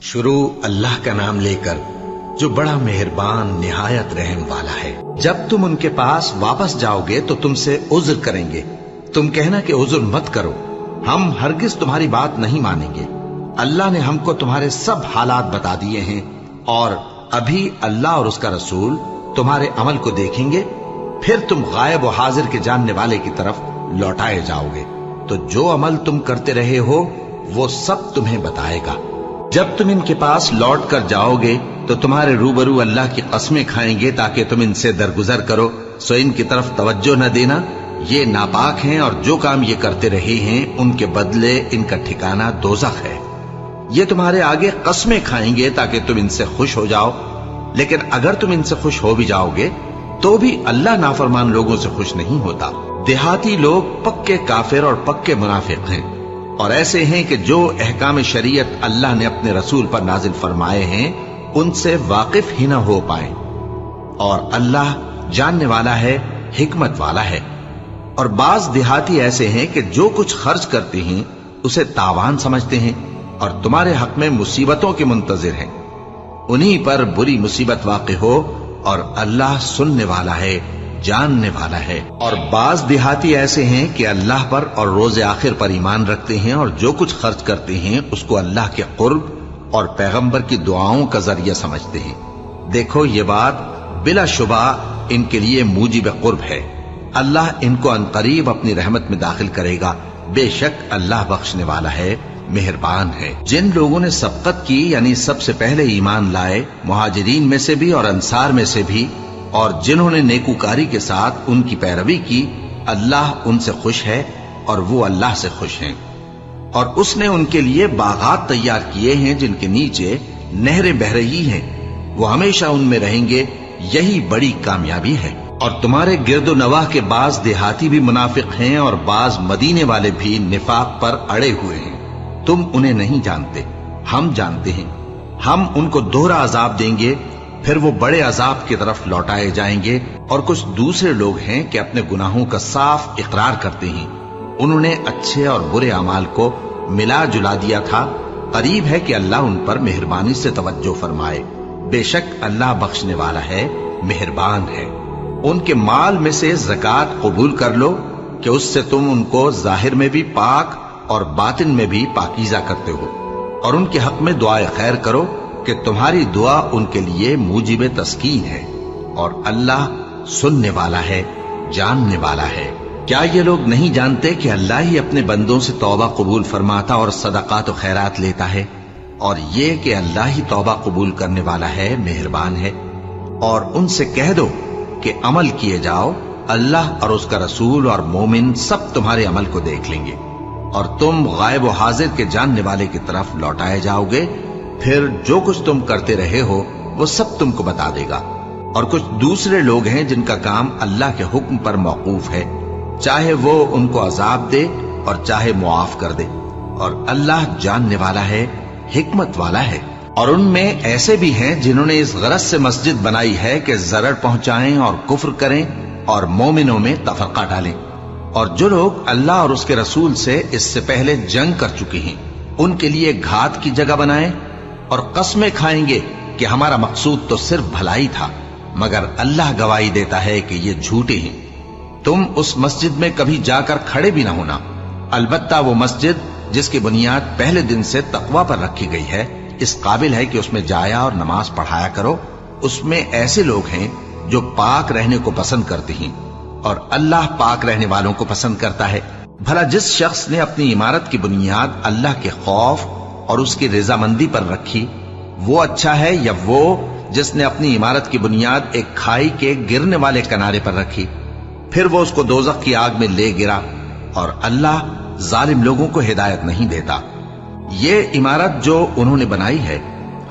शुरू अल्लाह का नाम लेकर जो बड़ा मेहरबान निहायत रहम वाला है। जब तुम उनके पास वापस जाओगे तो तुमसे उज्र करेंगे। तुम कहना कि उज्र मत करो, हम हरगिज तुम्हारी बात नहीं मानेंगे। अल्लाह ने हमको तुम्हारे सब हालात बता दिए हैं और अभी अल्लाह और उसका रसूल तुम्हारे अमल को देखेंगे, फिर तुम गायब और हाजिर के जानने वाले की तरफ लौटाए जाओगे। तो जो अमल तुम करते रहे हो वो सब तुम्हें बताएगा। जब तुम इनके पास लौट कर जाओगे तो तुम्हारे रूबरू अल्लाह की कस्में खाएंगे ताकि तुम इनसे दरगुजर करो, सो इनकी तरफ तवज्जो न देना। ये नापाक हैं और जो काम ये करते रहे हैं उनके बदले इनका ठिकाना दोज़ख है। ये तुम्हारे आगे कस्में खाएंगे ताकि तुम इनसे खुश हो जाओ, लेकिन अगर तुम इनसे खुश हो भी जाओगे तो भी अल्लाह नाफरमान लोगों से खुश नहीं होता। देहाती लोग पक्के काफिर और पक्के मुनाफिक हैं और ऐसे हैं कि जो अहकाम शरीयत अल्लाह ने अपने रसूल पर नाजिल फरमाए हैं उनसे वाकिफ ही न हो पाए। और अल्लाह जानने वाला है, हिकमत वाला है। और बाज देहाती ऐसे हैं कि जो कुछ खर्च करते हैं उसे तावान समझते हैं और तुम्हारे हक में मुसीबतों के मुंतजिर हैं। उन्हीं पर बुरी मुसीबत वाक़ हो और अल्लाह सुनने वाला है, जानने वाला है। और बाज देहाती ऐसे हैं कि अल्लाह पर और रोज़े आखिर पर ईमान रखते हैं और जो कुछ खर्च करते हैं उसको अल्लाह के कुर्ब और पैगंबर की दुआओं का जरिया समझते हैं। देखो ये बात बिलाशुबा इनके लिए मूजिब कुर्ब है। अल्लाह इनको अनकरीब अपनी रहमत में दाखिल करेगा। बेशक अल्लाह बख्शने वाला है, मेहरबान है। जिन लोगों ने सबकत की यानी सबसे पहले ईमान लाए, मुहाजिरीन में से भी और अंसार में से भी, और जिन्होंने नेकूकारी के साथ उनकी पैरवी की, अल्लाह उनसे खुश है और वो अल्लाह से खुश हैं। और उसने उनके लिए बागात तैयार किए हैं जिनके नीचे नहरें बह रही हैं, वो हमेशा उनमें रहेंगे। यही बड़ी कामयाबी है। और तुम्हारे गिरदो नवाह के बाज देहाती भी मुनाफिक हैं और बाज मदीने वाले भी निफाक पर अड़े हुए हैं। तुम उन्हें नहीं जानते, हम जानते हैं। हम उनको दोहरा अजाब देंगे, फिर वो बड़े अजाब की तरफ लौटाए जाएंगे। और कुछ दूसरे लोग हैं कि अपने गुनाहों का साफ इकरार करते हैं। उन्होंने अच्छे और बुरे अमाल को मिला जुला दिया था। करीब है कि अल्लाह उन पर मेहरबानी से तवज्जो फरमाए। बेशक अल्लाह बख्शने वाला है, मेहरबान है। उनके माल में से ज़कात कबूल कर लो कि उससे तुम उनको जाहिर में भी पाक और बातिन में भी पाकीज़ा करते हो। और उनके हक में दुआए खैर करो कि तुम्हारी दुआ उनके लिए मूजिब तस्कीन है। और अल्लाह सुनने वाला है, जानने वाला है। क्या ये लोग नहीं जानते कि अल्लाह ही अपने बंदों से तौबा कबूल फरमाता और सदकात और खैरात लेता है, और ये कि अल्लाह ही तौबा कबूल करने वाला है, मेहरबान है। और उनसे कह दो कि अमल किए जाओ, अल्लाह और उसका रसूल और मोमिन सब तुम्हारे अमल को देख लेंगे और तुम गायब व हाजिर के जानने वाले की तरफ लौटाए जाओगे। फिर जो कुछ तुम करते रहे हो वो सब तुमको बता देगा। और कुछ दूसरे लोग हैं जिनका काम अल्लाह के हुक्म पर मौकूफ है, चाहे वो उनको अजाब दे और चाहे मुआफ कर दे। और अल्लाह जानने वाला है, हिकमत वाला है। और उनमें ऐसे भी हैं जिन्होंने इस गरज से मस्जिद बनाई है कि जरर पहुंचाएं और कुफ्र करें और मोमिनों में तफरका डालें। और जो लोग अल्लाह और उसके रसूल से इससे पहले जंग कर चुके हैं उनके लिए घात की जगह बनाएं और कस्में खाएंगे कि हमारा मकसूद तो सिर्फ भलाई था, मगर अल्लाह गवाही देता है कि ये झूठे हैं। तुम उस मस्जिद में कभी जाकर खड़े भी ना होना, अलबत्ता वो मस्जिद जिसकी बुनियाद पहले दिन से तकवा पर रखी गई है, इस काबिल है कि उसमें जाया और नमाज पढ़ाया करो। उसमें ऐसे लोग हैं जो पाक रहने को पसंद करते हैं और अल्लाह पाक रहने वालों को पसंद करता है। भला जिस शख्स ने अपनी इमारत की बुनियाद अल्लाह के खौफ और उसकी रजामंदी पर रखी, वो अच्छा है या वो जिसने अपनी इमारत की बुनियाद एक खाई के गिरने वाले किनारे पर रखी, फिर वो उसको दोज़ख की आग में ले गिरा। और अल्लाह जालिम लोगों को हिदायत नहीं देता। ये इमारत जो उन्होंने बनाई है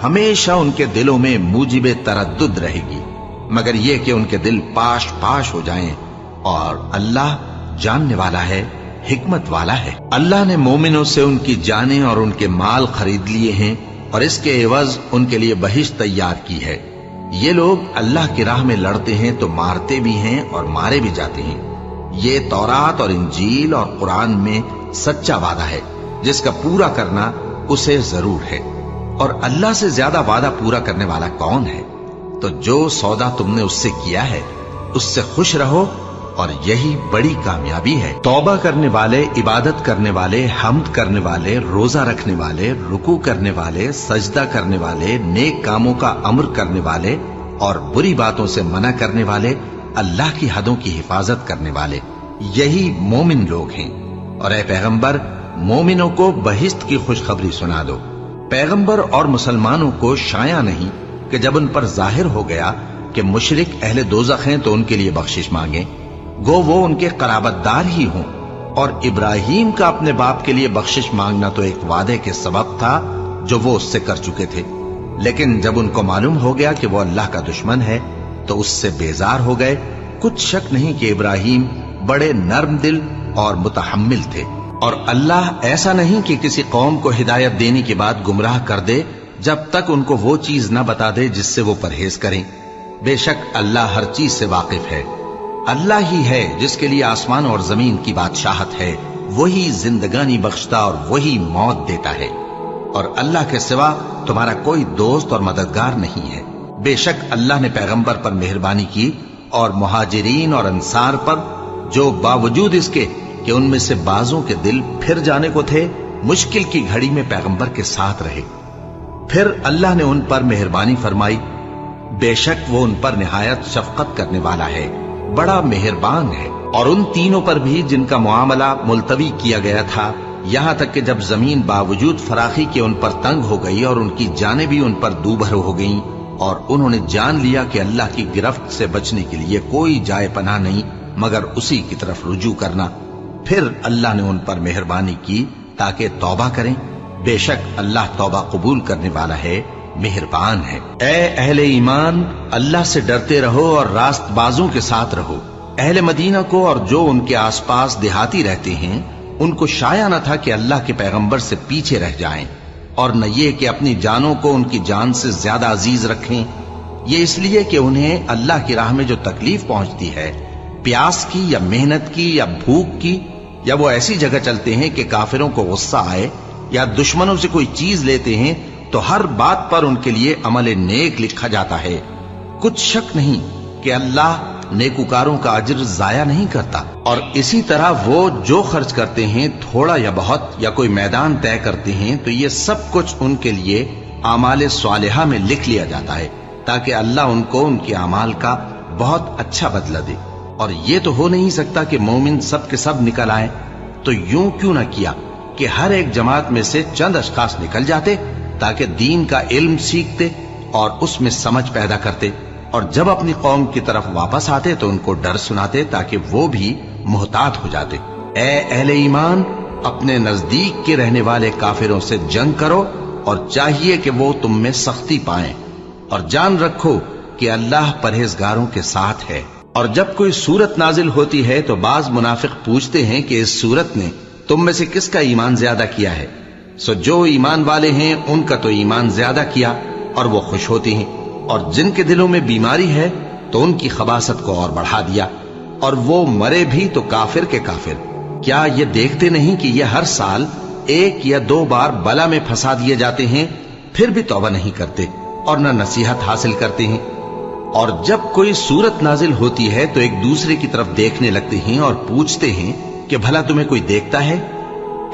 हमेशा उनके दिलों में मूजिबे तरद्दुद रहेगी, मगर ये कि उनके दिल पाश पाश हो जाएं। और अल्लाह जानने वाला है, हिकमत वाला है। अल्लाह ने मोमिनों से उनकी जानें और उनके माल खरीद लिए हैं और इसके एवज उनके लिए बहिश्त तैयार की है। ये लोग अल्लाह की राह में लड़ते हैं तो मारते भी हैं और मारे भी जाते हैं। ये तौरात और इंजील और कुरान में सच्चा वादा है जिसका पूरा करना उसे जरूर है। اور اللہ से ज्यादा वादा पूरा करने वाला कौन है? तो जो सौदा तुमने उससे किया है उससे खुश रहो और यही बड़ी कामयाबी है। तौबा करने वाले, इबादत करने वाले, हम्द करने वाले, रोजा रखने वाले, रुकू करने वाले, सजदा करने वाले, नेक कामों का अमर करने वाले और बुरी बातों से मना करने वाले, अल्लाह की हदों की हिफाजत करने वाले, यही मोमिन लोग हैं। और ऐ पैगंबर, मोमिनों को बहिश्त की खुशखबरी सुना दो। पैगंबर और मुसलमानों को शाया नहीं कि जब उन पर जाहिर हो गया कि मुशरिक अहले दोज़ख हैं तो उनके लिए बख्शिश मांगे, गो वो उनके कराबतदार ही हों। और इब्राहिम का अपने बाप के लिए बख्शिश मांगना तो एक वादे के सबब था जो वो उससे कर चुके थे, लेकिन जब उनको मालूम हो गया कि वो अल्लाह का दुश्मन है तो उससे बेजार हो गए। कुछ शक नहीं कि इब्राहिम बड़े नर्म दिल और मुतहम्मिल थे। और अल्लाह ऐसा नहीं कि किसी कौम को हिदायत देने के बाद गुमराह कर दे जब तक उनको वो चीज न बता दे जिससे वो परहेज करें। बेशक अल्लाह हर चीज से वाकिफ है। अल्लाह ही है जिसके लिए आसमान और जमीन की बादशाहत है, वही जिंदगानी बख्शता और वही मौत देता है। और अल्लाह के सिवा तुम्हारा कोई दोस्त और मददगार नहीं है। बेशक अल्लाह ने पैगंबर पर मेहरबानी की और मुहाजिरीन और अंसार पर, जो बावजूद इसके कि उनमें से बाजों के दिल फिर जाने को थे, मुश्किल की घड़ी में पैगंबर के साथ रहे। फिर अल्लाह ने उन पर मेहरबानी फरमाई। बेशक वो उन पर निहायत शफकत करने वाला है, बड़ा मेहरबान है। और उन तीनों पर भी जिनका मुआमला मुलतवी किया गया था, यहां तक कि जब जमीन बावजूद फराखी के उन पर तंग हो गई और उनकी जानें भी उन पर दूभर हो गईं और उन्होंने जान लिया कि अल्लाह की गिरफ्त से बचने के लिए कोई जाए पनाह नहीं मगर उसी की तरफ रुजू करना, फिर अल्लाह ने उन पर मेहरबानी की ताकि तौबा करें। बेशक अल्लाह तौबा कबूल करने वाला है, मेहरबान है। ए अहले ईमान, अल्लाह से डरते रहो और रास्तबाजों के साथ रहो। अहले मदीना को और जो उनके आसपास देहाती रहते हैं उनको शाया न था कि अल्लाह के पैगंबर से पीछे रह जाएं, और न ये कि अपनी जानों को उनकी जान से ज्यादा अजीज रखें। ये इसलिए कि उन्हें अल्लाह की राह में जो तकलीफ पहुंचती है, प्यास की या मेहनत की या भूख की, या वो ऐसी जगह चलते हैं कि काफिरों को गुस्सा आए या दुश्मनों से कोई चीज लेते हैं, तो हर बात पर उनके लिए अमल नेक लिखा जाता है। कुछ शक नहीं कि अल्लाह नेकुकारों का अज्र जाया नहीं करता। और इसी तरह वो जो खर्च करते हैं, थोड़ा या बहुत, या कोई मैदान तय करते हैं, तो ये सब कुछ उनके लिए आमाल स्वालिहा में लिख लिया जाता है ताकि अल्लाह उनको उनके अमाल का बहुत अच्छा बदला दे। और ये तो हो नहीं सकता कि मोमिन सब के सब निकल आए, तो यूं क्यों न किया कि हर एक जमात में से चंद अशखास निकल जाते ताकि दीन का इल्म सीखते और उसमें समझ पैदा करते, और जब अपनी कौम की तरफ वापस आते तो उनको डर सुनाते ताकि वो भी मुहतात हो जाते। ए अहले ईमान, अपने नजदीक के रहने वाले काफिरों से जंग करो और चाहिए कि वो तुम में सख्ती पाएं, और जान रखो कि अल्लाह परहेजगारों के साथ है। और जब कोई सूरत नाजिल होती है तो बाज मुनाफिक पूछते हैं कि इस सूरत ने तुम में से किसका ईमान ज्यादा किया है। सो जो ईमान वाले हैं उनका तो ईमान ज्यादा किया और वो खुश होते हैं, और जिनके दिलों में बीमारी है तो उनकी खबासत को और बढ़ा दिया, और वो मरे भी तो काफिर के काफिर। क्या ये देखते नहीं कि ये हर साल 1 या 2 बार बला में फंसा दिए जाते हैं, फिर भी तौबा नहीं करते और न नसीहत हासिल करते हैं। और जब कोई सूरत नाजिल होती है तो एक दूसरे की तरफ देखने लगते हैं और पूछते हैं कि भला तुम्हें कोई देखता है,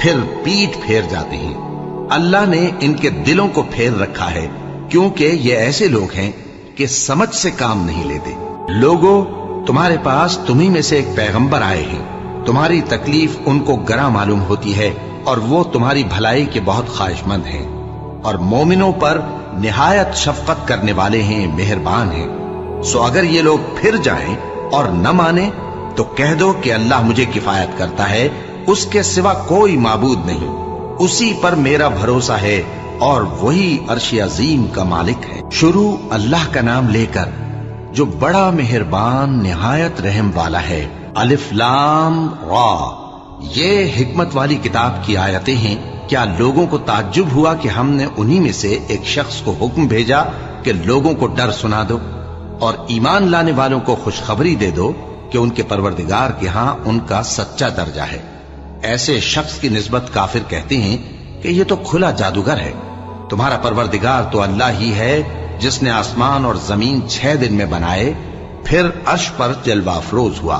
फिर पीठ फेर जाते हैं। अल्लाह ने इनके दिलों को फेर रखा है क्योंकि ये ऐसे लोग हैं कि समझ से काम नहीं लेते। लोगों, तुम्हारे पास तुम्ही में से एक पैगंबर आए हैं, तुम्हारी तकलीफ उनको गरा मालूम होती है और वो तुम्हारी भलाई के बहुत ख्वाहिशमंद हैं, और मोमिनों पर निहायत शफकत करने वाले हैं, मेहरबान हैं। सो अगर ये लोग फिर जाएं और न माने तो कह दो कि अल्लाह मुझे किफायत करता है, उसके सिवा कोई माबूद नहीं, उसी पर मेरा भरोसा है और वही अर्श अजीम का मालिक है। शुरू अल्लाह का नाम लेकर जो बड़ा मेहरबान निहायत रहम वाला है। अलिफ लाम रा, ये हिकमत वाली किताब की आयतें हैं। क्या लोगों को ताज्जुब हुआ कि हमने उन्हीं में से एक शख्स को हुक्म भेजा कि लोगों को डर सुना दो और ईमान लाने वालों को खुशखबरी दे दो कि उनके परवरदिगार के यहां उनका सच्चा दर्जा है। ऐसे शख्स की निस्बत काफिर कहते हैं कि ये तो खुला जादूगर है। तुम्हारा परवरदिगार तो अल्लाह ही है जिसने आसमान और जमीन 6 दिन में बनाए, फिर अर्श पर जलवा अफरोज हुआ।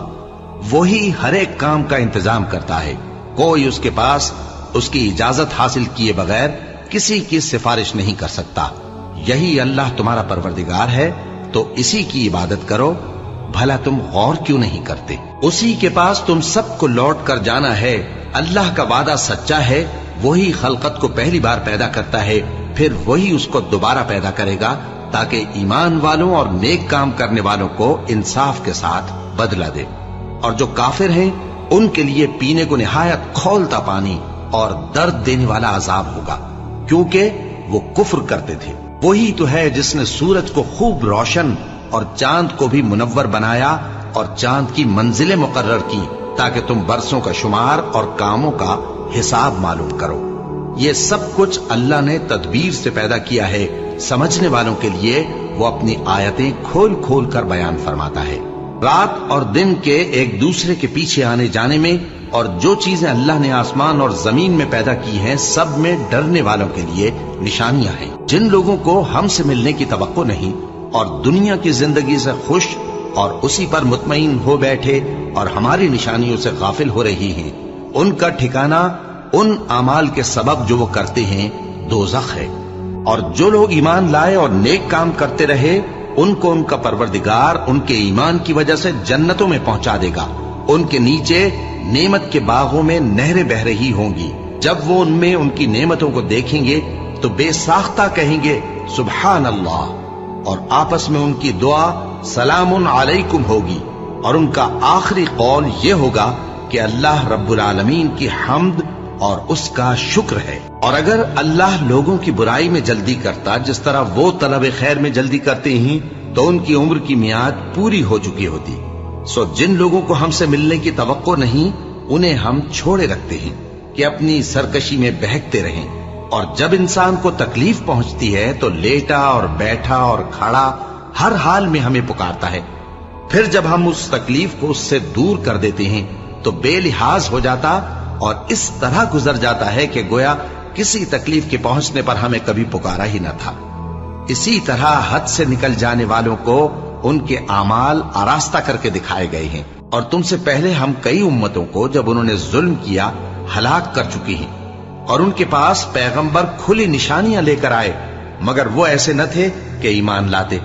वही हर एक काम का इंतजाम करता है। कोई उसके पास उसकी इजाजत हासिल किए बगैर किसी की सिफारिश नहीं कर सकता। यही अल्लाह तुम्हारा परवरदिगार है, तो इसी की इबादत करो। भला तुम गौर क्यों नहीं करते? उसी के पास तुम सबको लौट कर जाना है। अल्लाह का वादा सच्चा है। वही खलकत को पहली बार पैदा करता है, फिर वही उसको दोबारा पैदा करेगा, ताकि ईमान वालों और नेक काम करने वालों को इंसाफ के साथ बदला दे। और जो काफिर हैं उनके लिए पीने को निहायत खौलता पानी और दर्द देने वाला अजाब होगा, क्योंकि वो कुफ्र करते थे। वही तो है जिसने सूरज को खूब रोशन और चांद को भी मुनव्वर बनाया और चांद की मंजिलें मुकर्रर की, ताकि तुम बरसों का शुमार और कामों का हिसाब मालूम करो। ये सब कुछ अल्लाह ने तदबीर से पैदा किया है। समझने वालों के लिए वो अपनी आयतें खोल खोल कर बयान फरमाता है। रात और दिन के एक दूसरे के पीछे आने जाने में और जो चीजें अल्लाह ने आसमान और जमीन में पैदा की हैं, सब में डरने वालों के लिए निशानियां हैं। जिन लोगों को हमसे मिलने की तवक्को नहीं और दुनिया की जिंदगी से खुश और उसी पर मुतमईन हो बैठे और हमारी निशानियों से गाफिल हो रही हैं, उनका ठिकाना उन अमाल के सबब जो वो करते हैं दोज़ख है। और जो लोग ईमान लाए और नेक काम करते रहे, उनको उनका परवरदिगार उनके ईमान की वजह से जन्नतों में पहुंचा देगा। उनके नीचे नेमत के बागों में नहरें बह रही होंगी। जब वो उनमें उनकी नेमतों को देखेंगे तो बेसाख्ता कहेंगे सुभान अल्लाह, और आपस में उनकी दुआ सलामुन अलैकुम होगी। और उनका आखिरी कौल ये होगा कि अल्लाह रब्बुल आलमीन की हम्द और उसका शुक्र है। और अगर अल्लाह लोगों की बुराई में जल्दी करता जिस तरह वो तलब खैर में जल्दी करते हैं, तो उनकी उम्र की मियाद पूरी हो चुकी होती। सो जिन लोगों को हमसे मिलने की तवक्को नहीं, उन्हें हम छोड़े रखते हैं कि अपनी सरकशी में बहकते रहें। और जब इंसान को तकलीफ पहुंचती है तो लेटा और बैठा और खड़ा हर हाल में हमें पुकारता है। फिर जब हम उस तकलीफ को उससे दूर कर देते हैं तो बेलिहाज हो जाता और इस तरह गुजर जाता है कि गोया किसी तकलीफ के पहुंचने पर हमें कभी पुकारा ही न था। इसी तरह हद से निकल जाने वालों को उनके आमाल आरास्ता करके दिखाए गए हैं। और तुमसे पहले हम कई उम्मतों को जब उन्होंने जुल्म किया हलाक कर चुकी हैं। और उनके पास पैगंबर खुली निशानियां लेकर आए, मगर वो ऐसे न थे कि ईमान लाते।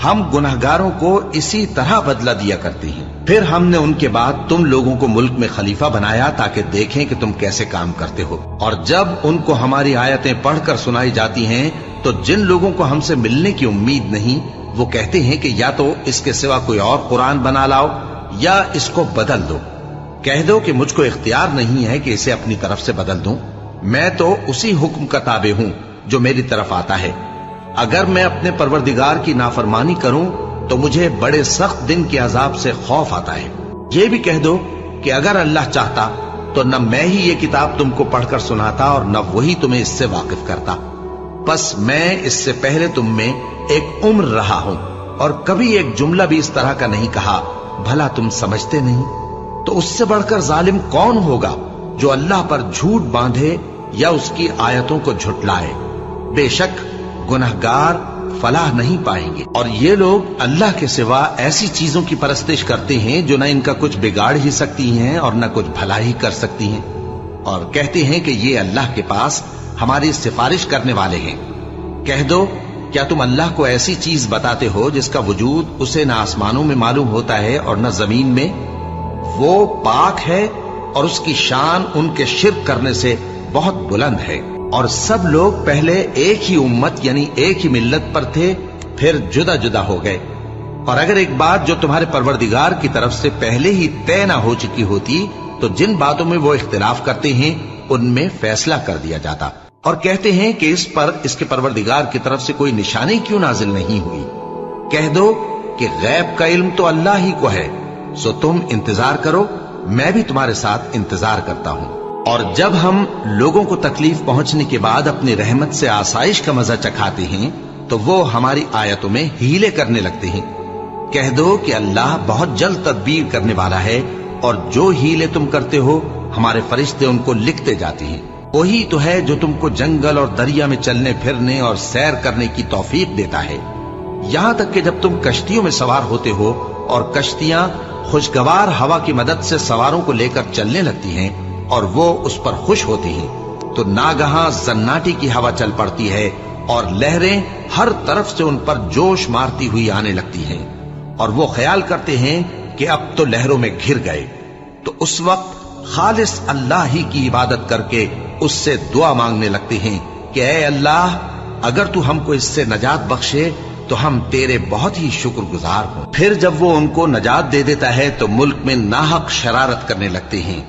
हम गुनहगारों को इसी तरह बदला दिया करते हैं। फिर हमने उनके बाद तुम लोगों को मुल्क में खलीफा बनाया ताकि देखें कि तुम कैसे काम करते हो। और जब उनको हमारी आयतें पढ़कर सुनाई जाती हैं तो जिन लोगों को हमसे मिलने की उम्मीद नहीं, वो कहते हैं कि या तो इसके सिवा कोई और कुरान बना लाओ या इसको बदल दो। कह दो कि मुझको इख्तियार नहीं है कि इसे अपनी तरफ से बदल दूं। मैं तो उसी हुक्म का ताबे हूं जो मेरी तरफ आता है। अगर मैं अपने परवरदिगार की नाफरमानी करूं तो मुझे बड़े सख्त दिन के अजाब से खौफ आता है। ये भी कह दो कि अगर अल्लाह चाहता तो न मैं ही ये किताब तुमको पढ़कर सुनाता और न वही तुम्हें इससे वाकिफ करता। बस मैं इससे पहले तुम में एक उम्र रहा हूं और कभी एक जुमला भी इस तरह का नहीं कहा। भला तुम समझते नहीं? तो उससे बढ़कर जालिम कौन होगा जो अल्लाह पर झूठ बांधे या उसकी आयतों को झुटलाए। बेशक गुनहगार फलाह नहीं पाएंगे। और ये लोग अल्लाह के सिवा ऐसी चीजों की परस्तिश करते हैं जो न इनका कुछ बिगाड़ ही सकती हैं और न कुछ भला ही कर सकती हैं। और कहते हैं कि ये अल्लाह के पास हमारी सिफारिश करने वाले हैं। कह दो, क्या तुम अल्लाह को ऐसी चीज बताते हो जिसका वजूद उसे न आसमानों में मालूम होता है और न जमीन में? वो पाक है और उसकी शान उनके शिर्क करने से बहुत बुलंद है। और सब लोग पहले एक ही उम्मत यानी एक ही मिल्लत पर थे, फिर जुदा जुदा हो गए। और अगर एक बात जो तुम्हारे परवरदिगार की तरफ से पहले ही तय न हो चुकी होती तो जिन बातों में वो इख्तिलाफ करते हैं उनमें फैसला कर दिया जाता। और कहते हैं कि इस पर इसके परवरदिगार की तरफ से कोई निशानी क्यों नाजिल नहीं हुई। कह दो कि गैब का इल्म तो अल्लाह ही को है, सो तुम इंतजार करो, मैं भी तुम्हारे साथ इंतजार करता हूं। और जब हम लोगों को तकलीफ पहुंचने के बाद अपनी रहमत से आसाइश का मजा चखाते हैं तो वो हमारी आयतों में हीले करने लगते हैं। कह दो कि अल्लाह बहुत जल्द तदबीर करने वाला है और जो हीले तुम करते हो हमारे फरिश्ते उनको लिखते जाते हैं। وہی تو ہے جو تم کو جنگل اور دریا میں چلنے پھرنے اور سیر کرنے کی توفیق دیتا ہے، یہاں تک کہ جب تم کشتیوں میں سوار ہوتے ہو اور کشتیاں خوشگوار ہوا کی مدد سے سواروں کو لے کر چلنے لگتی ہیں اور وہ اس پر خوش ہوتی ہیں، تو ناگہاں زناٹی کی ہوا چل پڑتی ہے اور لہریں ہر طرف سے ان پر جوش مارتی ہوئی آنے لگتی ہیں، اور وہ خیال کرتے ہیں کہ اب تو لہروں میں گھر گئے، تو اس وقت خالص اللہ ہی کی عبادت کر کے اس سے دعا مانگنے لگتے ہیں کہ اے اللہ، اگر تو ہم کو اس سے نجات بخشے تو ہم تیرے بہت ہی شکر گزار ہوں۔ پھر جب وہ ان کو نجات دے دیتا ہے تو ملک میں ناحق شرارت کرنے لگتے ہیں۔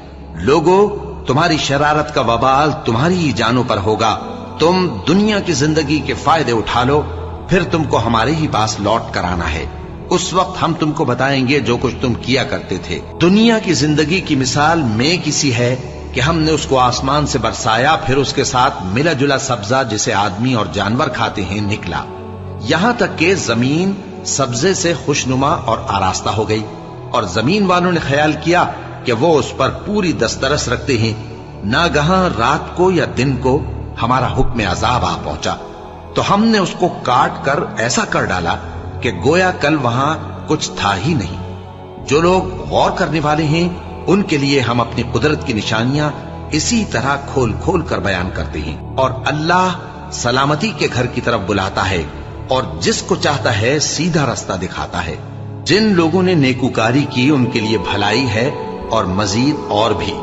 لوگو، تمہاری شرارت کا وبال تمہاری ہی جانوں پر ہوگا، تم دنیا کی زندگی کے فائدے اٹھا لو، پھر تم کو ہمارے ہی پاس لوٹ کر آنا ہے، اس وقت ہم تم کو بتائیں گے جو کچھ تم کیا کرتے تھے۔ دنیا کی زندگی کی مثال میں کسی ہے کہ ہم نے اس کو آسمان سے برسایا، پھر اس کے ساتھ ملا جلا سبزہ جسے آدمی اور جانور کھاتے ہیں نکلا، یہاں تک کہ زمین سبزے سے خوشنما اور آراستہ ہو گئی، اور زمین والوں نے خیال کیا کہ وہ اس پر پوری دسترس رکھتے ہیں، ناگہاں رات کو یا دن کو ہمارا حکم عذاب آ پہنچا، تو ہم نے اس کو کاٹ کر ایسا کر ڈالا کہ گویا کل وہاں کچھ تھا ہی نہیں۔ جو لوگ غور کرنے والے ہیں ان کے لیے ہم اپنی قدرت کی نشانیاں اسی طرح کھول کھول کر بیان کرتے ہیں، اور اللہ سلامتی کے گھر کی طرف بلاتا ہے اور جس کو چاہتا ہے سیدھا رستہ دکھاتا ہے۔ جن لوگوں نے نیکوکاری کی ان کے لیے بھلائی ہے اور مزید اور بھی،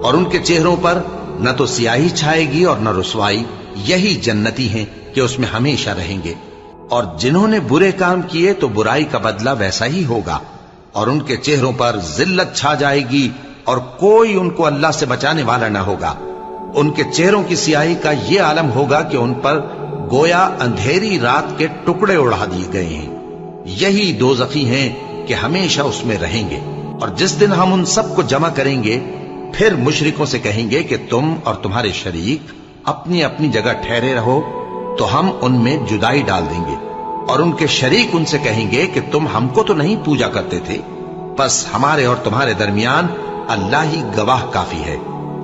اور ان کے چہروں پر نہ تو سیاہی چھائے گی اور نہ رسوائی، یہی جنتی ہیں کہ اس میں ہمیشہ رہیں گے۔ اور جنہوں نے برے کام کیے تو برائی کا بدلہ ویسا ہی ہوگا، اور ان کے چہروں پر ذلت چھا جائے گی اور کوئی ان کو اللہ سے بچانے والا نہ ہوگا۔ ان کے چہروں کی سیاہی کا یہ عالم ہوگا کہ ان پر گویا اندھیری رات کے ٹکڑے اڑا دیے گئے ہیں، یہی دوزخی ہیں کہ ہمیشہ اس میں رہیں گے۔ اور جس دن ہم ان سب کو جمع کریں گے پھر مشرکوں سے کہیں گے کہ تم اور تمہارے شریک اپنی اپنی جگہ ٹھہرے رہو تو ہم ان میں جدائی ڈال دیں گے، اور ان کے شریک ان سے کہیں گے کہ تم ہم کو تو نہیں پوجا کرتے تھے، بس ہمارے اور تمہارے درمیان اللہ ہی گواہ کافی ہے،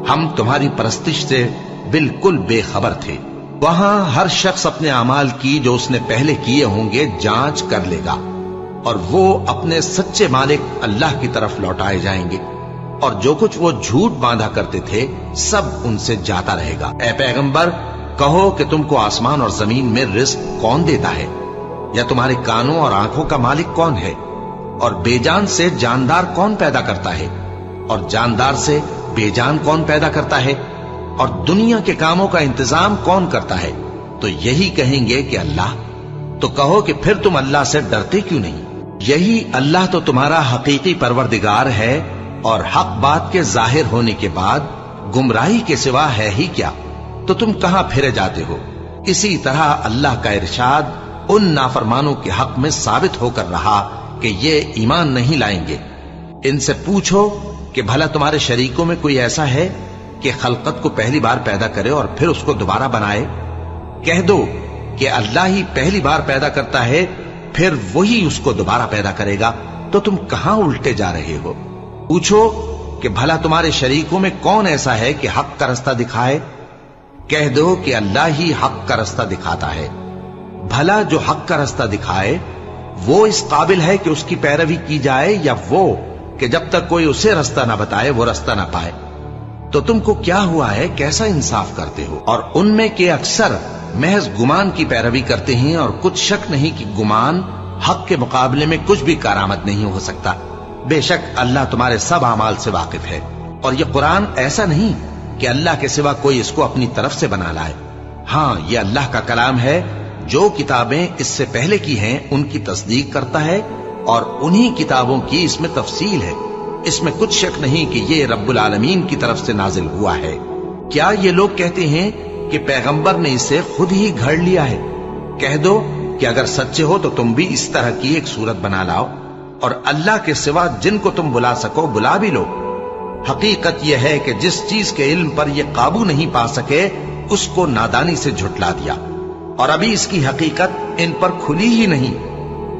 ہم تمہاری پرستش سے بالکل بے خبر تھے۔ وہاں ہر شخص اپنے اعمال کی جو اس نے پہلے کیے ہوں گے جانچ کر لے گا، اور وہ اپنے سچے مالک اللہ کی طرف لوٹائے جائیں گے، اور جو کچھ وہ جھوٹ باندھا کرتے تھے سب ان سے جاتا رہے گا۔ اے پیغمبر، کہو کہ تم کو آسمان اور زمین میں رزق کون دیتا ہے، یا تمہارے کانوں اور آنکھوں کا مالک کون ہے، اور بے جان سے جاندار کون پیدا کرتا ہے، اور جاندار سے بے جان کون پیدا کرتا ہے، اور دنیا کے کاموں کا انتظام کون کرتا ہے؟ تو یہی کہیں گے کہ اللہ۔ تو کہو کہ پھر تم اللہ سے ڈرتے کیوں نہیں؟ یہی اللہ تو تمہارا حقیقی پروردگار ہے، اور حق بات کے ظاہر ہونے کے بعد گمراہی کے سوا ہے ہی کیا؟ تو تم کہاں پھرے جاتے ہو؟ اسی طرح اللہ کا ارشاد ان نافرمانوں کے حق میں ثابت ہو کر رہا کہ یہ ایمان نہیں لائیں گے۔ ان سے پوچھو کہ بھلا تمہارے شریکوں میں کوئی ایسا ہے کہ خلقت کو پہلی بار پیدا کرے اور پھر اس کو دوبارہ بنائے؟ کہہ دو کہ اللہ ہی پہلی بار پیدا کرتا ہے، پھر وہی اس کو دوبارہ پیدا کرے گا، تو تم کہاں الٹے جا رہے ہو؟ پوچھو کہ بھلا تمہارے شریکوں میں کون ایسا ہے کہ حق کا رستہ دکھائے؟ کہہ دو کہ اللہ ہی حق کا رستہ دکھاتا ہے۔ بھلا جو حق کا رستہ دکھائے وہ اس قابل ہے کہ اس کی پیروی کی جائے، یا وہ کہ جب تک کوئی اسے رستہ نہ بتائے وہ رستہ نہ پائے؟ تو تم کو کیا ہوا ہے، کیسا انصاف کرتے ہو؟ اور ان میں کے اکثر محض گمان کی پیروی کرتے ہیں، اور کچھ شک نہیں کہ گمان حق کے مقابلے میں کچھ بھی کارآمد نہیں ہو سکتا۔ بے شک اللہ تمہارے سب اعمال سے واقف ہے، اور یہ قرآن ایسا نہیں کہ اللہ کے سوا کوئی اس کو اپنی طرف سے بنا لائے۔ ہاں، یہ اللہ کا کلام ہے، جو کتابیں اس سے پہلے کی ہیں ان کی تصدیق کرتا ہے، اور انہی کتابوں کی اس میں تفصیل ہے۔ اس میں کچھ شک نہیں کہ یہ رب العالمین کی طرف سے نازل ہوا ہے۔ کیا یہ لوگ کہتے ہیں کہ پیغمبر نے اسے خود ہی گھڑ لیا ہے؟ کہہ دو کہ اگر سچے ہو تو تم بھی اس طرح کی ایک صورت بنا لاؤ، اور اللہ کے سوا جن کو تم بلا سکو بلا بھی لو۔ حقیقت یہ ہے کہ جس چیز کے علم پر یہ قابو نہیں پا سکے اس کو نادانی سے جھٹلا دیا، اور ابھی اس کی حقیقت ان پر کھلی ہی نہیں۔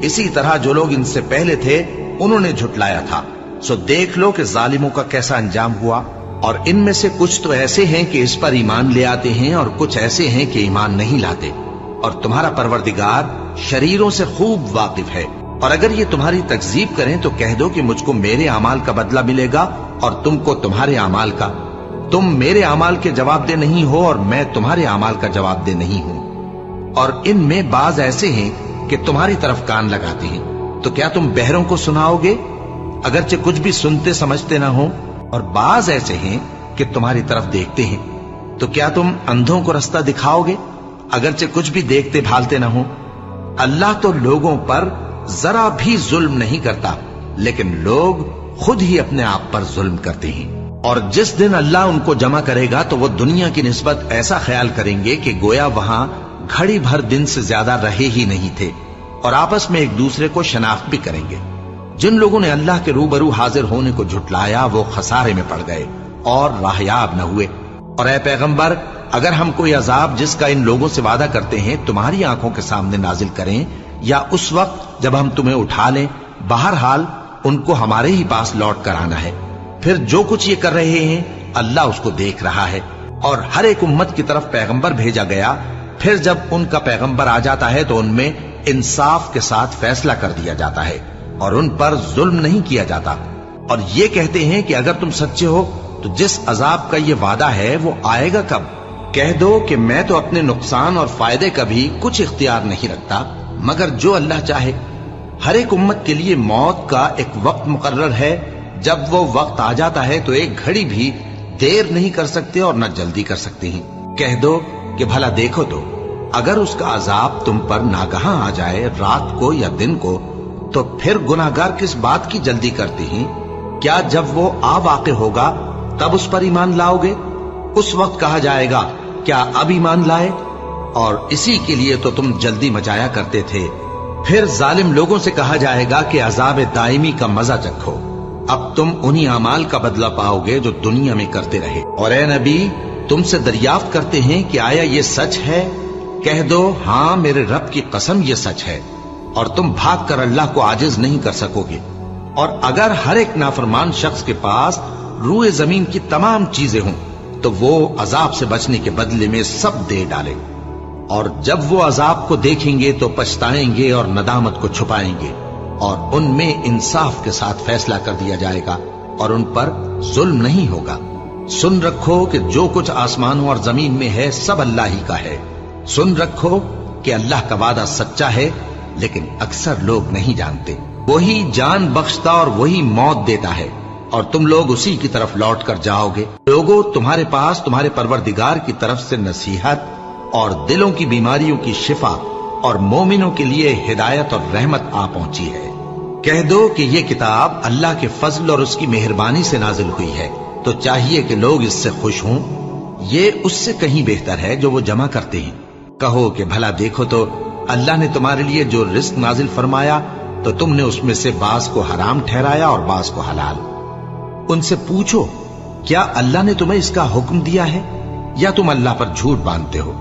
اسی طرح جو لوگ ان سے پہلے تھے انہوں نے جھٹلایا تھا، سو دیکھ لو کہ ظالموں کا کیسا انجام ہوا۔ اور ان میں سے کچھ تو ایسے ہیں کہ اس پر ایمان لے آتے ہیں اور کچھ ایسے ہیں کہ ایمان نہیں لاتے، اور تمہارا پروردگار شریروں سے خوب واقف ہے۔ اور اگر یہ تمہاری تکذیب کریں تو کہہ دو کہ مجھ کو میرے اعمال کا بدلہ ملے گا اور تم کو تمہارے اعمال کا۔ تم میرے اعمال کے جواب دہ نہیں ہو اور میں تمہارے اعمال کا جواب دہ نہیں ہوں۔ اور ان میں بعض ایسے ہیں کہ تمہاری طرف کان لگاتے ہیں، تو کیا تم بہروں کو سناؤ گے اگرچہ کچھ بھی سنتے سمجھتے نہ ہو؟ اور بعض ایسے ہیں کہ تمہاری طرف دیکھتے ہیں، تو کیا تم اندھوں کو رستہ دکھاؤ گے اگرچہ کچھ بھی دیکھتے بھالتے نہ ہو؟ اللہ تو لوگوں پر ذرا بھی ظلم نہیں کرتا، لیکن لوگ خود ہی اپنے آپ پر ظلم کرتے ہیں۔ اور جس دن اللہ ان کو جمع کرے گا تو وہ دنیا کی نسبت ایسا خیال کریں گے کہ گویا وہاں گھڑی بھر دن سے زیادہ رہے ہی نہیں تھے، اور آپس میں ایک دوسرے کو شناخت بھی کریں گے۔ جن لوگوں نے اللہ کے روبرو حاضر ہونے کو جھٹلایا وہ خسارے میں پڑ گئے اور راہیاب نہ ہوئے۔ اور اے پیغمبر، اگر ہم کوئی عذاب جس کا ان لوگوں سے وعدہ کرتے ہیں تمہاری آنکھوں کے سامنے نازل کریں یا اس وقت جب ہم تمہیں اٹھا لیں، بہرحال ان کو ہمارے ہی پاس لوٹ کر آنا ہے۔ پھر جو کچھ یہ کر رہے ہیں اللہ اس کو دیکھ رہا ہے۔ اور ہر ایک امت کی طرف پیغمبر بھیجا گیا، پھر جب ان کا پیغمبر آ جاتا ہے تو ان میں انصاف کے ساتھ فیصلہ کر دیا جاتا ہے اور ان پر ظلم نہیں کیا جاتا۔ اور یہ کہتے ہیں کہ اگر تم سچے ہو تو جس عذاب کا یہ وعدہ ہے وہ آئے گا کب؟ کہہ دو کہ میں تو اپنے نقصان اور فائدے کا بھی کچھ اختیار نہیں رکھتا مگر جو اللہ چاہے۔ ہر ایک امت کے لیے موت کا ایک وقت مقرر ہے، جب وہ وقت آ جاتا ہے تو ایک گھڑی بھی دیر نہیں کر سکتے اور نہ جلدی کر سکتے ہیں۔ کہہ دو کہ بھلا دیکھو تو اگر اس کا عذاب تم پر ناگہاں آ جائے رات کو یا دن کو تو پھر گناہگار کس بات کی جلدی کرتے ہیں؟ کیا جب وہ آ واقع ہوگا تب اس پر ایمان لاؤ گے؟ اس وقت کہا جائے گا کیا اب ایمان لائے؟ اور اسی کے لیے تو تم جلدی مچایا کرتے تھے۔ پھر ظالم لوگوں سے کہا جائے گا کہ عذاب دائمی کا مزہ چکھو، اب تم انہی اعمال کا بدلہ پاؤ گے جو دنیا میں کرتے رہے۔ اور اے نبی، تم سے دریافت کرتے ہیں کہ آیا یہ سچ ہے؟ کہہ دو ہاں میرے رب کی قسم یہ سچ ہے، اور تم بھاگ کر اللہ کو عاجز نہیں کر سکو گے۔ اور اگر ہر ایک نافرمان شخص کے پاس روئے زمین کی تمام چیزیں ہوں تو وہ عذاب سے بچنے کے بدلے میں سب دے ڈالے، اور جب وہ عذاب کو دیکھیں گے تو پچھتائیں گے اور ندامت کو چھپائیں گے، اور ان میں انصاف کے ساتھ فیصلہ کر دیا جائے گا اور ان پر ظلم نہیں ہوگا۔ سن رکھو کہ جو کچھ آسمانوں اور زمین میں ہے سب اللہ ہی کا ہے۔ سن رکھو کہ اللہ کا وعدہ سچا ہے، لیکن اکثر لوگ نہیں جانتے۔ وہی جان بخشتا اور وہی موت دیتا ہے، اور تم لوگ اسی کی طرف لوٹ کر جاؤ گے۔ لوگوں، تمہارے پاس تمہارے پروردگار کی طرف سے نصیحت اور دلوں کی بیماریوں کی شفا اور مومنوں کے لیے ہدایت اور رحمت آ پہنچی ہے۔ کہہ دو کہ یہ کتاب اللہ کے فضل اور اس کی مہربانی سے نازل ہوئی ہے، تو چاہیے کہ لوگ اس سے خوش ہوں۔ یہ اس سے کہیں بہتر ہے جو وہ جمع کرتے ہیں۔ کہو کہ بھلا دیکھو تو اللہ نے تمہارے لیے جو رزق نازل فرمایا تو تم نے اس میں سے بعض کو حرام ٹھہرایا اور بعض کو حلال۔ ان سے پوچھو کیا اللہ نے تمہیں اس کا حکم دیا ہے یا تم اللہ پر جھوٹ باندھتے ہو؟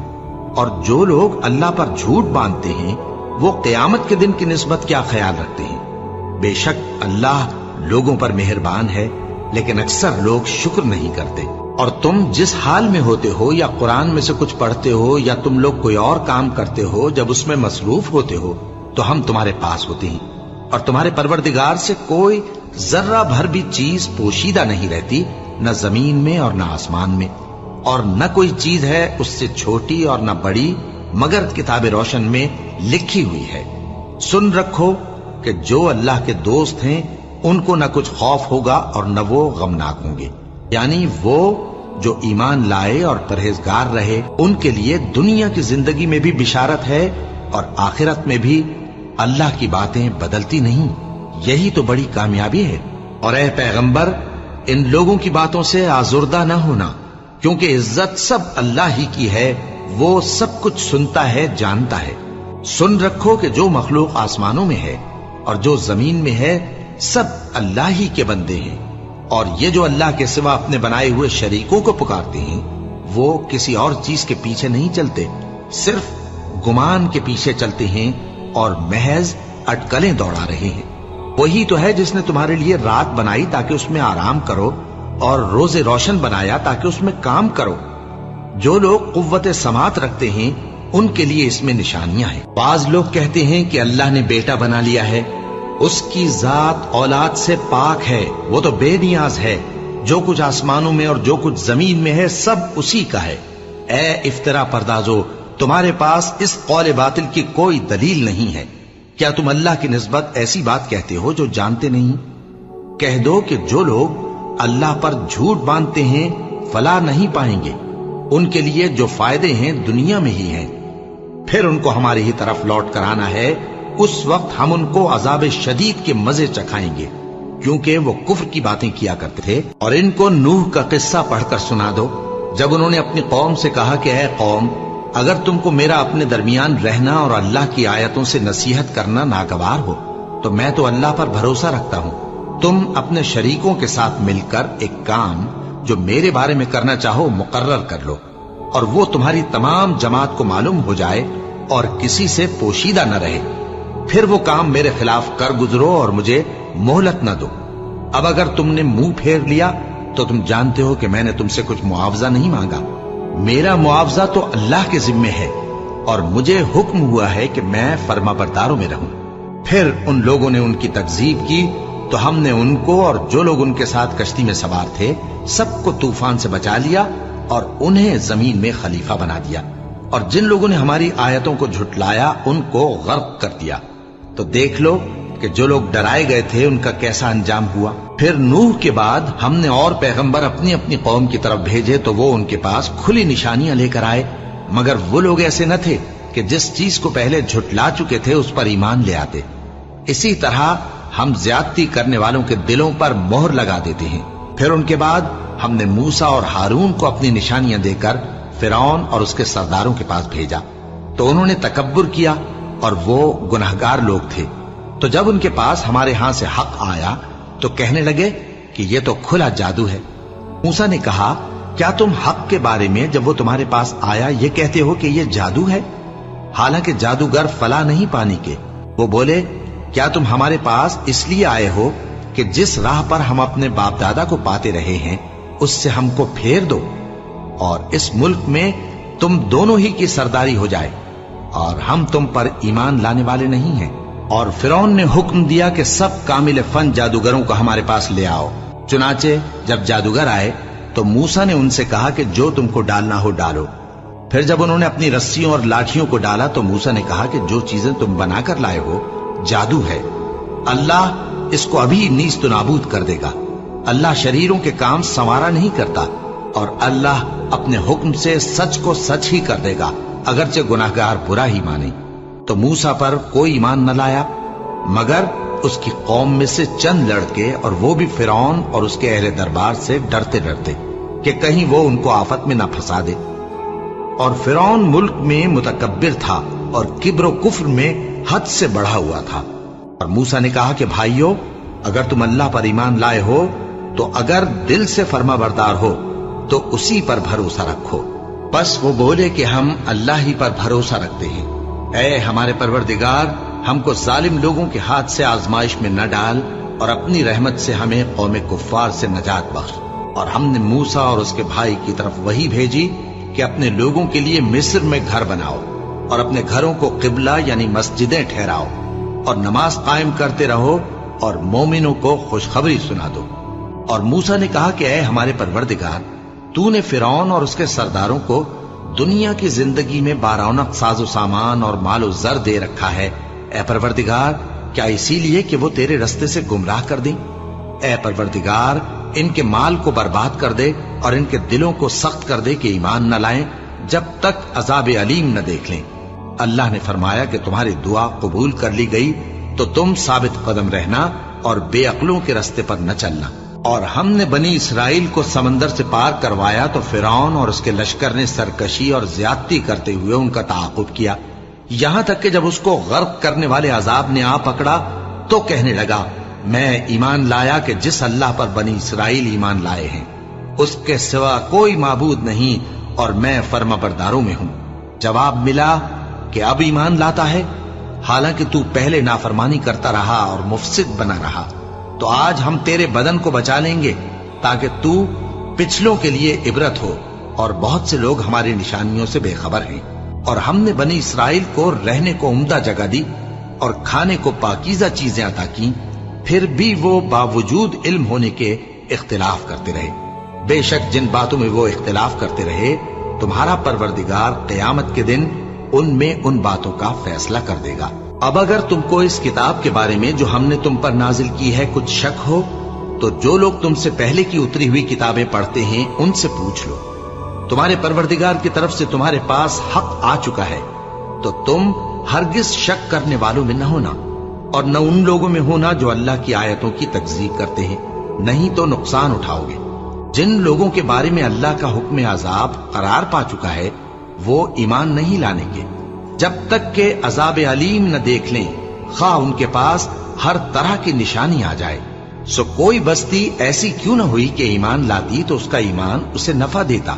اور جو لوگ اللہ پر جھوٹ باندھتے ہیں وہ قیامت کے دن کی نسبت کیا خیال رکھتے ہیں؟ بے شک اللہ لوگوں پر مہربان ہے، لیکن اکثر لوگ شکر نہیں کرتے۔ اور تم جس حال میں ہوتے ہو یا قرآن میں سے کچھ پڑھتے ہو یا تم لوگ کوئی اور کام کرتے ہو، جب اس میں مصروف ہوتے ہو تو ہم تمہارے پاس ہوتے ہیں، اور تمہارے پروردگار سے کوئی ذرہ بھر بھی چیز پوشیدہ نہیں رہتی، نہ زمین میں اور نہ آسمان میں، اور نہ کوئی چیز ہے اس سے چھوٹی اور نہ بڑی مگر کتاب روشن میں لکھی ہوئی ہے۔ سن رکھو کہ جو اللہ کے دوست ہیں ان کو نہ کچھ خوف ہوگا اور نہ وہ غمناک ہوں گے، یعنی وہ جو ایمان لائے اور پرہیزگار رہے ان کے لیے دنیا کی زندگی میں بھی بشارت ہے اور آخرت میں بھی۔ اللہ کی باتیں بدلتی نہیں، یہی تو بڑی کامیابی ہے۔ اور اے پیغمبر، ان لوگوں کی باتوں سے آزردہ نہ ہونا، کیونکہ عزت سب اللہ ہی کی ہے، وہ سب کچھ سنتا ہے، جانتا ہے۔ سن رکھو کہ جو مخلوق آسمانوں میں ہے اور جو زمین میں ہے سب اللہ ہی کے بندے ہیں، اور یہ جو اللہ کے سوا اپنے بنائے ہوئے شریکوں کو پکارتے ہیں وہ کسی اور چیز کے پیچھے نہیں چلتے، صرف گمان کے پیچھے چلتے ہیں اور محض اٹکلیں دوڑا رہے ہیں۔ وہی تو ہے جس نے تمہارے لیے رات بنائی تاکہ اس میں آرام کرو اور روزे रोशन बनाया ताकि उसमें काम करो। जो लोग कुव्वत समात रखते हैं उनके लिए इसमें निशानियां हैं। बाज लोग कहते हैं कि अल्लाह ने बेटा बना लिया है, उसकी जात औलाद से पाक है, वो तो बेनियाज है। जो कुछ आसमानों में और जो कुछ जमीन में है सब उसी का है। ए इफ्तरा पर्दाजो, तुम्हारे पास इस कौल बातिल की कोई दलील नहीं है। क्या तुम अल्लाह की निस्बत ऐसी बात कहते हो जो जानते नहीं? कह दो कि जो लोग अल्लाह पर झूठ बांधते हैं फलाह नहीं पाएंगे, उनके लिए जो फायदे हैं दुनिया में ही हैं। फिर उनको हमारी ही तरफ लौट कर आना है, उस वक्त हम उनको अजाब शदीद के मजे चखाएंगे, क्योंकि वो कुफ्र की बातें किया करते थे। और इनको नूह का किस्सा पढ़कर सुना दो, जब उन्होंने अपनी कौम से कहा कि ऐ कौम, अगर तुमको मेरा अपने दरमियान रहना और अल्लाह की आयतों से नसीहत करना नागवार हो तो मैं तो अल्लाह पर भरोसा रखता हूं। तुम अपने शरीकों के साथ मिलकर एक काम जो मेरे बारे में करना चाहो मुकर्रर कर लो, और वो तुम्हारी तमाम जमात को मालूम हो जाए और किसी से पोशीदा न रहे। फिर वो काम मेरे खिलाफ कर गुजरो और मुझे मोहलत न दो। अब अगर तुमने मुंह फेर लिया तो तुम जानते हो कि मैंने तुमसे कुछ मुआवजा नहीं मांगा। मेरा मुआवजा तो अल्लाह के जिम्मे है और मुझे हुक्म हुआ है कि मैं फर्माबरदारों में रहूं। फिर उन लोगों ने उनकी तकजीब की तो हमने उनको और जो लोग उनके साथ कश्ती में सवार थे सबको तूफान से बचा लिया और उन्हें जमीन में खलीफा बना दिया। और जिन लोगों ने हमारी आयतों को झुटलाया उनको गर्क कर दिया। तो देख लो कि जो लोग डराए गए थे उनका कैसा अंजाम हुआ। फिर नूह के बाद हमने और पैगंबर अपनी अपनी कौम की तरफ भेजे तो वो उनके पास खुली निशानियां लेकर आए, मगर वो लोग ऐसे न थे कि जिस चीज को पहले झुटला चुके थे उस पर ईमान ले आते। इसी तरह हम ज्यादती करने वालों के दिलों पर मोहर लगा देते हैं। फिर उनके बाद हमने मूसा और हारून को अपनी निशानियां देकर फिरौन और उसके सरदारों के पास भेजा, तो उन्होंने तकब्बुर किया और वो गुनहगार लोग थे। तो जब उनके पास हमारे यहां से हक आया तो कहने लगे कि ये तो खुला जादू है। मूसा ने कहा, क्या तुम हक के बारे में जब वो तुम्हारे पास आया ये कहते हो कि ये जादू है, हालांकि जादूगर फला नहीं पाने के। वो बोले, क्या तुम हमारे पास इसलिए आए हो कि जिस राह पर हम अपने बाप दादा को पाते रहे हैं उससे हमको फेर दो और इस मुल्क में तुम दोनों ही की सरदारी हो जाए, और हम तुम पर ईमान लाने वाले नहीं हैं। और फिरौन ने हुक्म दिया कि सब कामिल फन जादूगरों को हमारे पास ले आओ। चुनाचे जब जादूगर आए तो मूसा ने उनसे कहा कि जो तुमको डालना हो डालो। फिर जब उन्होंने अपनी रस्सियों और लाठियों को डाला तो मूसा ने कहा कि जो चीजें तुम बनाकर लाए हो जादू है, अल्लाह इसको अभी नीस्त नाबूद कर देगा। अल्लाह शरीरों के काम संवारा नहीं करता और अल्लाह अपने हुक्म से सच को सच ही कर देगा, अगरचे गुनाहगार बुरा ही माने। तो मूसा पर कोई ईमान न लाया मगर उसकी कौम में से चंद लड़के, और वो भी फिरौन और उसके अहले दरबार से डरते डरते कि कहीं वो उनको आफत में न फंसा दे। और फिरौन मुल्क में मुतकब्बिर था और किब्र कुफ्र में हद से बढ़ा हुआ था। और मूसा ने कहा कि भाइयों, अगर तुम अल्लाह पर ईमान लाए हो तो अगर दिल से फर्माबरदार हो तो उसी पर भरोसा रखो। बस वो बोले कि हम अल्लाह ही पर भरोसा रखते हैं। ऐ हमारे परवरदिगार, हमको जालिम लोगों के हाथ से आजमाइश में न डाल और अपनी रहमत से हमें कौम कुफ्फार से नजात बख्श। और हमने मूसा और उसके भाई की तरफ वही भेजी कि अपने लोगों के लिए मिस्र में घर बनाओ और अपने घरों को किबला यानी मस्जिदें ठहराओ और नमाज कायम करते रहो और मोमिनों को खुशखबरी सुना दो। और मूसा ने कहा कि ऐ हमारे परवरदिगार, तूने फिरौन और उसके सरदारों को दुनिया की जिंदगी में बारौनक साजो सामान और मालो जर दे रखा है। ऐ परवरदिगार, क्या इसीलिए कि वो तेरे रस्ते से गुमराह कर दें? ऐ परवरदिगार, इनके माल को बर्बाद कर दे और इनके दिलों को सख्त कर दे कि ईमान न लाएं जब तक अजाब अलीम न देख लें। अल्लाह ने फरमाया कि तुम्हारी दुआ कबूल कर ली गई तो तुम साबित कदम रहना और बेअक्लों के रास्ते पर न चलना। और हमने बनी इसराइल को समंदर से पार करवाया तो फिरौन और उसके लश्कर ने सरकशी और ज्यादती करते हुए उनका ताक़ुब किया, यहां तक कि जब उसको गर्क करने वाले अजाब ने आ पकड़ा तो कहने लगा, मैं ईमान लाया कि जिस अल्लाह पर बनी इसराइल ईमान लाए हैं उसके सिवा कोई माबूद नहीं और मैं फर्माबरदारों में हूं। जवाब मिला कि अब ईमान लाता है, हालांकि तू पहले नाफरमानी करता रहा और मुफसिद बना रहा, तो आज हम तेरे बदन को बचा लेंगे ताकि तू पिछलों के लिए इबरत हो, और बहुत से लोग हमारी निशानियों से बेखबर हैं। और हमने बनी इसराइल को रहने को उम्दा जगह दी और खाने को पाकीज़ा चीजें अता की, फिर भी वो बावजूद इल्म होने के इख्तिलाफ करते रहे। बेशक जिन बातों में वो इख्तिलाफ करते रहे, तुम्हारा परवरदिगार क़यामत के दिन उनमें उन बातों का फैसला कर देगा। अब अगर तुमको इस किताब के बारे में जो हमने तुम पर नाजिल की है कुछ शक हो, तो जो लोग तुमसे पहले की उतरी हुई किताबें पढ़ते हैं उनसे पूछ लो। तुम्हारे परवरदिगार की तरफ से तुम्हारे पास हक आ चुका है, तो तुम हरगिज शक करने वालों में न होना, और न उन लोगों में होना जो अल्लाह की आयतों की तकज़ीब करते हैं, नहीं तो नुकसान उठाओगे। जिन लोगों के बारे में अल्लाह का हुक्म अजाब करार पा चुका है, वो ईमान नहीं लाने के जब तक के अजाब अलीम न देख लें, खा उनके पास हर तरह की निशानी आ जाए। सो कोई बस्ती ऐसी क्यों न हुई कि ईमान लाती तो उसका ईमान उसे नफा देता।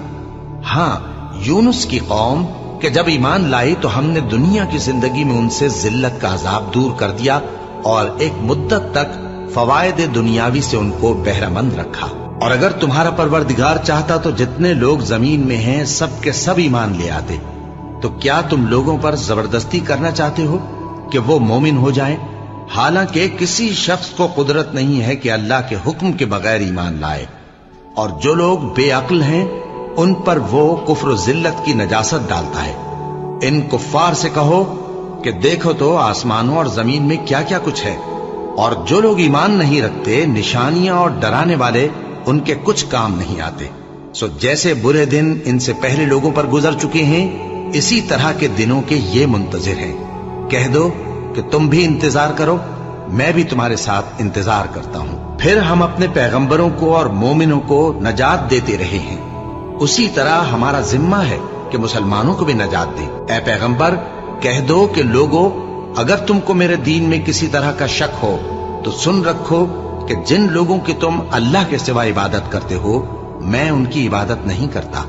हाँ, यूनुस की कौम कि जब ईमान लाई तो हमने दुनिया की जिंदगी में उनसे जिल्लत का अजाब दूर कर दिया और एक मुद्दत तक फवायद दुनियावी से उनको बहरामंद रखा। और अगर तुम्हारा परवरदिगार चाहता तो जितने लोग जमीन में हैं सब के सब ईमान ले आते। तो क्या तुम लोगों पर जबरदस्ती करना चाहते हो कि वो मोमिन हो जाएं? हालांकि किसी शख्स को कुदरत नहीं है कि अल्लाह के हुक्म के बगैर ईमान लाए। और जो लोग बेअक्ल हैं उन पर वो कुफ्र जिल्लत की नजासत डालता है। इन कुफ्फार से कहो कि देखो तो आसमानों और जमीन में क्या क्या कुछ है, और जो लोग ईमान नहीं रखते निशानियां और डराने वाले उनके कुछ काम नहीं आते। सो जैसे बुरे दिन इनसे पहले लोगों पर गुजर चुके हैं, इसी तरह के दिनों के ये मुंतजिर हैं। कह दो कि तुम भी इंतजार करो, मैं भी तुम्हारे साथ इंतजार करता हूं। फिर हम अपने पैगंबरों को और मोमिनों को नजात देते रहे हैं, उसी तरह हमारा जिम्मा है कि मुसलमानों को भी नजात दें। ए पैगंबर, कह दो कि लोगों, अगर तुमको मेरे दीन में किसी तरह का शक हो तो सुन रखो कि जिन लोगों की तुम अल्लाह के सिवा इबादत करते हो, मैं उनकी इबादत नहीं करता,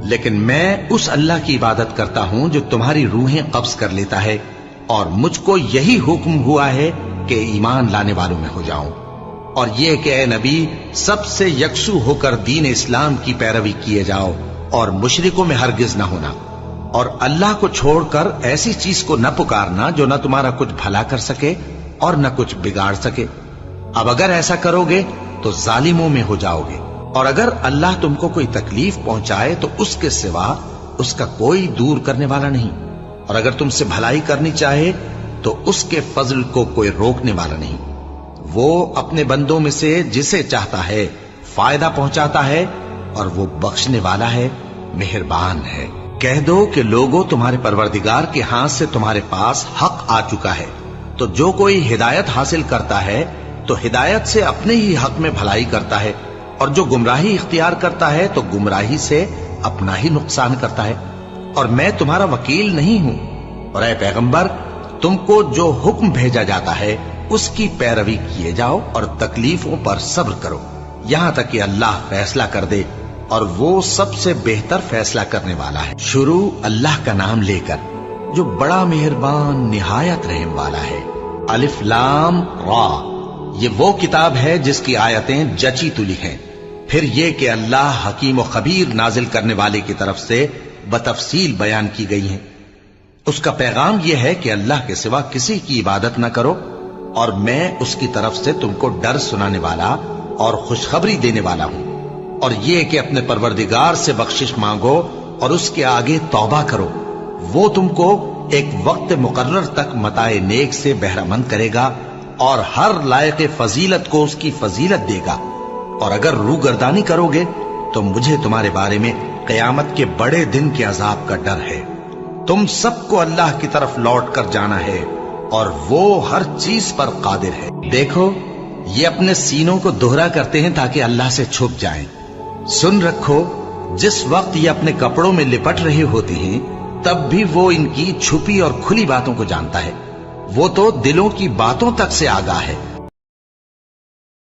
लेकिन मैं उस अल्लाह की इबादत करता हूं जो तुम्हारी रूहें कब्ज कर लेता है, और मुझको यही हुक्म हुआ है कि ईमान लाने वालों में हो जाऊं। और ये कि ए नबी, सबसे यकसू होकर दीन इस्लाम की पैरवी किए जाओ और मुशरिकों में हरगिज न होना, और अल्लाह को छोड़कर ऐसी चीज को न पुकारना जो न तुम्हारा कुछ भला कर सके और न कुछ बिगाड़ सके। अब अगर ऐसा करोगे तो जालिमों में हो जाओगे, और अगर अल्लाह तुमको कोई तकलीफ पहुंचाए तो उसके सिवा उसका कोई दूर करने वाला नहीं, और अगर तुमसे भलाई करनी चाहे तो उसके फजल को कोई रोकने वाला नहीं। वो अपने बंदों में से जिसे चाहता है फायदा पहुंचाता है, और वो बख्शने वाला है, मेहरबान है। कह दो कि लोगों, तुम्हारे परवरदिगार के हाथ से तुम्हारे पास हक आ चुका है, तो जो कोई हिदायत हासिल करता है तो हिदायत से अपने ही हक में भलाई करता है, और जो गुमराही इख्तियार करता है तो गुमराही से अपना ही नुकसान करता है। और मैं तुम्हारा वकील नहीं हूं। और ऐ पैगंबर, तुमको जो हुक्म भेजा जाता है उसकी पैरवी किए जाओ और तकलीफों पर सब्र करो, यहां तक कि अल्लाह फैसला कर दे, और वो सबसे बेहतर फैसला करने वाला है। शुरू अल्लाह का नाम लेकर जो बड़ा मेहरबान निहायत रहम वाला है। अलिफ लाम रा, ये वो किताब है जिसकी आयतें जची तुली हैं। फिर ये कि अल्लाह हकीम व खबीर नाजिल करने वाले की तरफ से बतफसील बयान की गई हैं। उसका पैगाम यह है कि अल्लाह के सिवा किसी की इबादत न करो, और मैं उसकी तरफ से तुमको डर सुनाने वाला और खुशखबरी देने वाला हूं। और ये कि अपने परवरदिगार से बख्शिश मांगो और उसके आगे तौबा करो, वो तुमको एक वक्त मुकर्रर तक मताए नेक से बहरामंद करेगा और हर लायक फजीलत को उसकी फजीलत देगा। और अगर रूगर्दानी करोगे तो मुझे तुम्हारे बारे में क़यामत के बड़े दिन के अजाब का डर है। तुम सबको अल्लाह की तरफ लौट कर जाना है, और वो हर चीज पर कादिर है। देखो, ये अपने सीनों को दोहरा करते हैं ताकि अल्लाह से छुप जाएं। सुन रखो, जिस वक्त ये अपने कपड़ों में लिपट रहे होते हैं तब भी वो इनकी छुपी और खुली बातों को जानता है। वो तो दिलों की बातों तक से आगाह है।